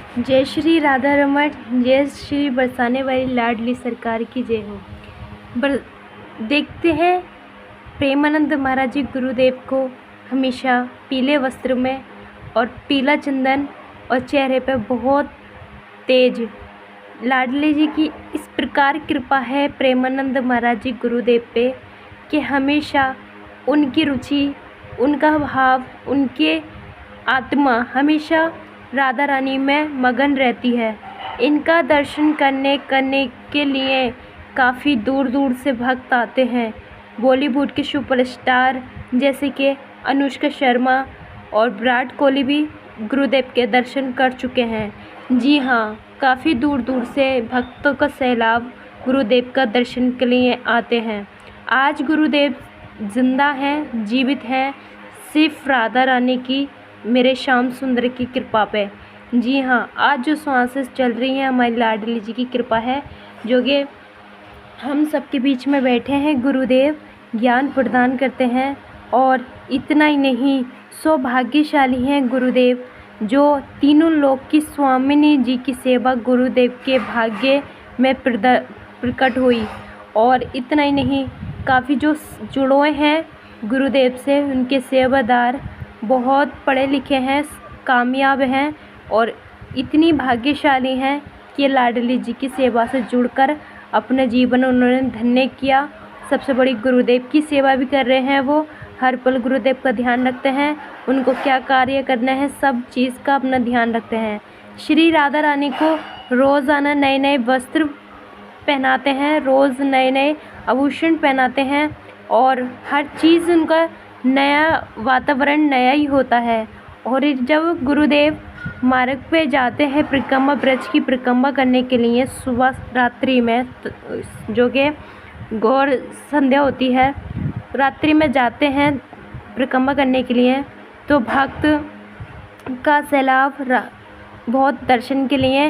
जय श्री राधा रमण, जय श्री बरसाने वाली लाडली सरकार की जय हो। देखते हैं प्रेमानंद महाराज जी गुरुदेव को हमेशा पीले वस्त्र में और पीला चंदन और चेहरे पे बहुत तेज लाडली जी की इस प्रकार कृपा है प्रेमानंद महाराज जी गुरुदेव पे कि हमेशा उनकी रुचि, उनका भाव, उनके आत्मा हमेशा राधा रानी में मगन रहती है। इनका दर्शन करने के लिए काफ़ी दूर दूर से भक्त आते हैं। बॉलीवुड के सुपरस्टार जैसे कि अनुष्का शर्मा और विराट कोहली भी गुरुदेव के दर्शन कर चुके हैं। जी हाँ, काफ़ी दूर दूर से भक्तों का सैलाब गुरुदेव का दर्शन के लिए आते हैं। आज गुरुदेव जिंदा हैं, जीवित हैं, सिर्फ राधा रानी की, मेरे श्याम सुंदर की कृपा पे। जी हाँ, आज जो श्वासेस चल रही हैं हमारी लाडली जी की कृपा है, जो कि हम सबके बीच में बैठे हैं। गुरुदेव ज्ञान प्रदान करते हैं और इतना ही नहीं, सौभाग्यशाली हैं गुरुदेव जो तीनों लोक की स्वामिनी जी की सेवा गुरुदेव के भाग्य में प्रकट हुई। और इतना ही नहीं, काफ़ी जो जुड़े हैं गुरुदेव से, उनके सेवादार बहुत पढ़े लिखे हैं, कामयाब हैं और इतनी भाग्यशाली हैं कि लाडली जी की सेवा से जुड़कर अपने जीवन उन्होंने धन्य किया। सबसे बड़ी गुरुदेव की सेवा भी कर रहे हैं वो। हर पल गुरुदेव का ध्यान रखते हैं, उनको क्या कार्य करना है सब चीज़ का अपना ध्यान रखते हैं। श्री राधा रानी को रोज़ाना नए नए वस्त्र पहनाते हैं, रोज़ नए नए आभूषण पहनाते हैं और हर चीज़ उनका नया, वातावरण नया ही होता है। और जब गुरुदेव मार्ग पे जाते हैं परिक्रमा, ब्रज की परिक्रमा करने के लिए सुबह रात्रि में, जो कि गौर संध्या होती है, रात्रि में जाते हैं परिक्रमा करने के लिए, तो भक्त का सैलाब बहुत दर्शन के लिए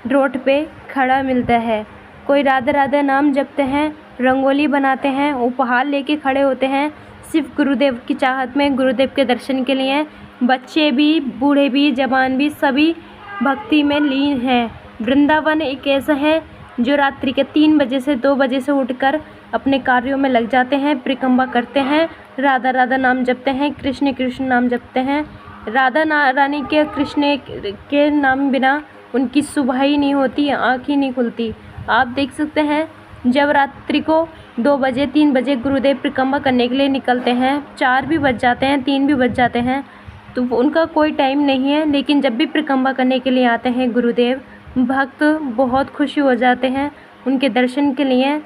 रोड पे खड़ा मिलता है। कोई राधा राधा नाम जपते हैं, रंगोली बनाते हैं, उपहार लेके खड़े होते हैं सिर्फ गुरुदेव की चाहत में, गुरुदेव के दर्शन के लिए। बच्चे भी, बूढ़े भी, जवान भी, सभी भक्ति में लीन हैं। वृंदावन एक ऐसा है जो रात्रि के 3 बजे से 2 बजे से उठकर अपने कार्यों में लग जाते हैं, परिक्रमा करते हैं, राधा राधा नाम जपते हैं, कृष्ण कृष्ण नाम जपते हैं। राधा रानी के, कृष्ण के नाम बिना उनकी सुबह ही नहीं होती, आँख ही नहीं खुलती। आप देख सकते हैं जब रात्रि को 2 बजे 3 बजे गुरुदेव परिक्रमा करने के लिए निकलते हैं, 4 भी बज जाते हैं, 3 भी बज जाते हैं, तो उनका कोई टाइम नहीं है। लेकिन जब भी परिक्रमा करने के लिए आते हैं गुरुदेव, भक्त बहुत खुशी हो जाते हैं उनके दर्शन के लिए।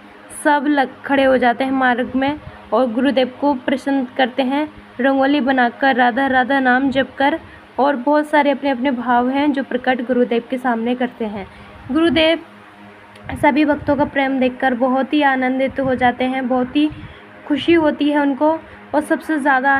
सब खड़े हो जाते हैं मार्ग में और गुरुदेव को प्रसन्न करते हैं, रंगोली बनाकर, राधा राधा नाम जप कर, और बहुत सारे अपने अपने भाव हैं जो प्रकट गुरुदेव के सामने करते हैं। गुरुदेव सभी भक्तों का प्रेम देखकर बहुत ही आनंदित हो जाते हैं, बहुत ही खुशी होती है उनको। और सबसे ज़्यादा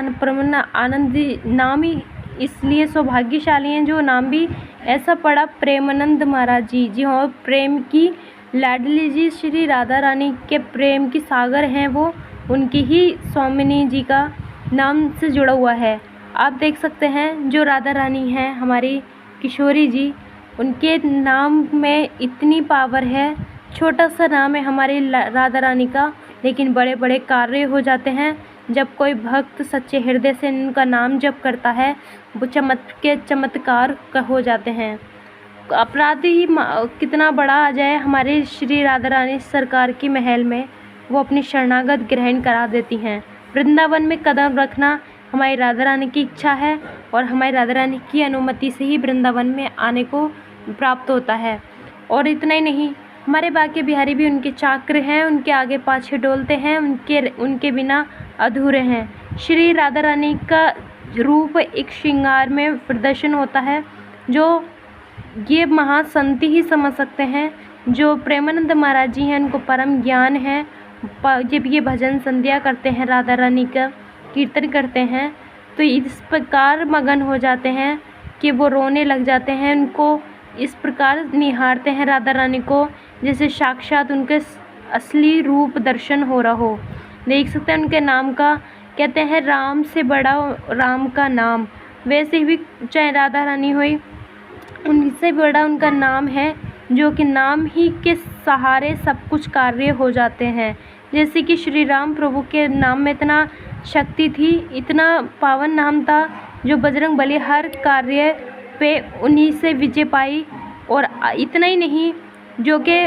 आनंदी नाम ही इसलिए सौभाग्यशाली हैं जो नाम भी ऐसा पड़ा, प्रेमानंद महाराज जी। जी हाँ, प्रेम की लाडली जी श्री राधा रानी के प्रेम की सागर हैं वो, उनकी ही स्वामिनी जी का नाम से जुड़ा हुआ है। आप देख सकते हैं जो राधा रानी हैं हमारी किशोरी जी, उनके नाम में इतनी पावर है। छोटा सा नाम है हमारी राधा रानी का, लेकिन बड़े बड़े कार्य हो जाते हैं जब कोई भक्त सच्चे हृदय से उनका नाम जप करता है। वो चमत्कार हो जाते हैं। अपराधी ही कितना बड़ा आ जाए हमारे श्री राधा रानी सरकार की महल में, वो अपनी शरणागत ग्रहण करा देती हैं। वृंदावन में कदम रखना हमारी राधा रानी की इच्छा है और हमारी राधा रानी की अनुमति से ही वृंदावन में आने को प्राप्त होता है। और इतना ही नहीं, हमारे बाके बिहारी भी उनके चाक्र हैं, उनके आगे पाछे डोलते हैं, उनके बिना अधूरे हैं। श्री राधा रानी का रूप एक श्रृंगार में प्रदर्शन होता है, जो ये महासंत ही समझ सकते हैं। जो प्रेमानंद महाराज जी हैं, उनको परम ज्ञान है। जब ये भजन संध्या करते हैं, राधा रानी का कीर्तन करते हैं, तो इस प्रकार मगन हो जाते हैं कि वो रोने लग जाते हैं। उनको इस प्रकार निहारते हैं राधा रानी को जैसे साक्षात उनके असली रूप दर्शन हो रहा हो। देख सकते हैं उनके नाम का, कहते हैं राम से बड़ा राम का नाम। वैसे भी चाहे राधा रानी हुई, उनसे बड़ा उनका नाम है, जो कि नाम ही के सहारे सब कुछ कार्य हो जाते हैं। जैसे कि श्री राम प्रभु के नाम में इतना शक्ति थी, इतना पावन नाम था, जो बजरंग बली हर कार्य पे उन्हीं से विजय पाई। और इतना ही नहीं, जो कि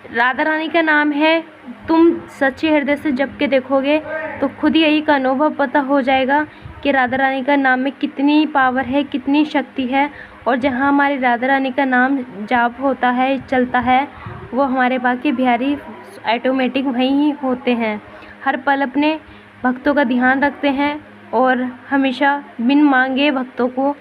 राधा रानी का नाम है, तुम सच्चे हृदय से जप के देखोगे तो खुद यही का अनुभव पता हो जाएगा कि राधा रानी का नाम में कितनी पावर है, कितनी शक्ति है। और जहाँ हमारी राधा रानी का नाम जाप होता है, चलता है, वो हमारे बाकी बिहारी ऑटोमेटिक वहीं ही होते हैं। हर पल अपने भक्तों का ध्यान रखते हैं और हमेशा बिन मांगे भक्तों को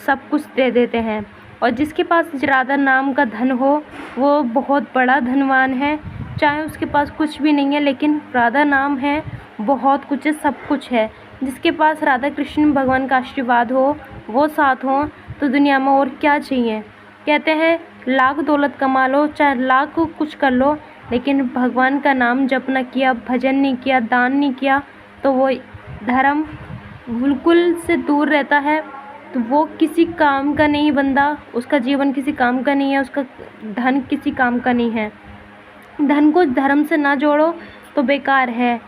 सब कुछ दे देते हैं। और जिसके पास राधा नाम का धन हो, वो बहुत बड़ा धनवान है। चाहे उसके पास कुछ भी नहीं है, लेकिन राधा नाम है, बहुत कुछ है, सब कुछ है। जिसके पास राधा कृष्ण भगवान का आशीर्वाद हो, वो साथ हो, तो दुनिया में और क्या चाहिए। कहते हैं लाख दौलत कमा लो, चाहे लाख कुछ कर लो, लेकिन भगवान का नाम जप न किया, भजन नहीं किया, दान नहीं किया, तो वो धर्म बिल्कुल से दूर रहता है। तो वो किसी काम का नहीं बंदा, उसका जीवन किसी काम का नहीं है, उसका धन किसी काम का नहीं है। धन को धर्म से ना जोड़ो तो बेकार है।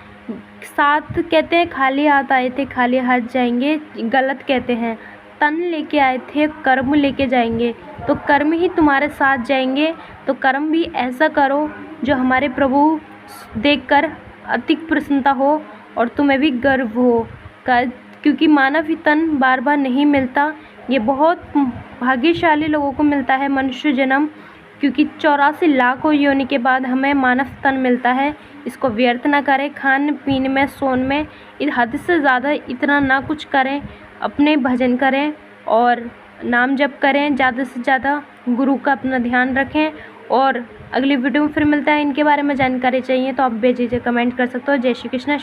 साथ कहते हैं खाली हाथ आए थे खाली हाथ जाएंगे, गलत कहते हैं। तन लेके आए थे, कर्म लेके जाएंगे, तो कर्म ही तुम्हारे साथ जाएंगे। तो कर्म भी ऐसा करो जो हमारे प्रभु देखकर अति प्रसन्नता हो और तुम्हें भी गर्व हो। क्योंकि मानव ही तन बार बार नहीं मिलता, ये बहुत भाग्यशाली लोगों को मिलता है मनुष्य जन्म। क्योंकि 84 लाख योनि के बाद हमें मानव तन मिलता है। इसको व्यर्थ ना करें, खान पीने में, सोने में हद से ज़्यादा इतना ना कुछ करें। अपने भजन करें और नाम जप करें, ज़्यादा से ज़्यादा गुरु का अपना ध्यान रखें। और अगली वीडियो में फिर मिलता है। इनके बारे में जानकारी चाहिए तो आप बेझिझक कमेंट कर सकते हो। जय श्री कृष्ण।